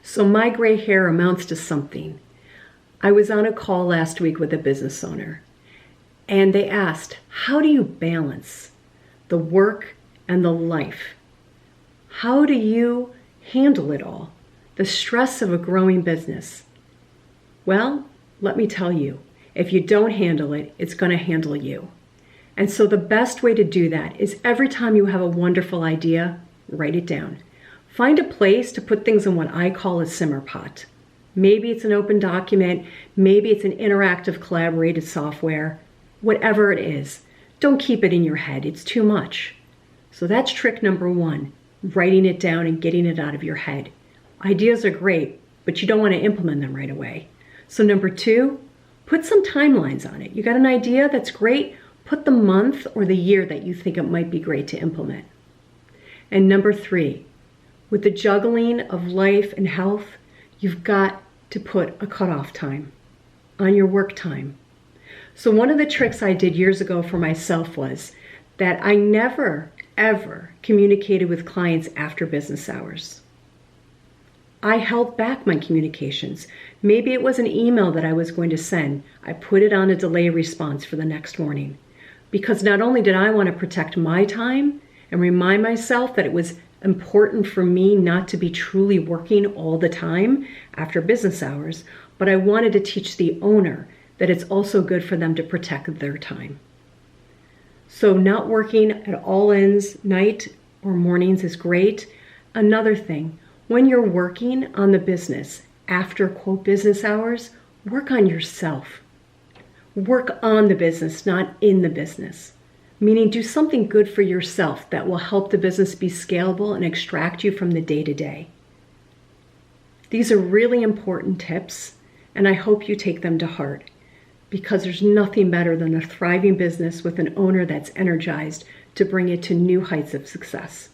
So my gray hair amounts to something. I was on a call last week with a business owner, and they asked, how do you balance the work and the life? How do you handle it all? The stress of a growing business. Well, let me tell you, if you don't handle it, it's going to handle you. And so the best way to do that is every time you have a wonderful idea, write it down. Find a place to put things in what I call a simmer pot. Maybe it's an open document, maybe it's an interactive collaborative software, whatever it is. Don't keep it in your head, it's too much. So that's trick number one, writing it down and getting it out of your head. Ideas are great, but you don't want to implement them right away. So number two, put some timelines on it. You got an idea that's great, put the month or the year that you think it might be great to implement. And number three, with the juggling of life and health, you've got to put a cutoff time on your work time. So one of the tricks I did years ago for myself was that I never, ever communicated with clients after business hours. I held back my communications. Maybe it was an email that I was going to send. I put it on a delay response for the next morning. Because not only did I want to protect my time and remind myself that it was important for me not to be truly working all the time after business hours, but I wanted to teach the owner that it's also good for them to protect their time. So not working at all ends, night or mornings is great. Another thing, when you're working on the business after quote business hours, work on yourself. Work on the business, not in the business. Meaning do something good for yourself that will help the business be scalable and extract you from the day-to-day. These are really important tips, and I hope you take them to heart, because there's nothing better than a thriving business with an owner that's energized to bring it to new heights of success.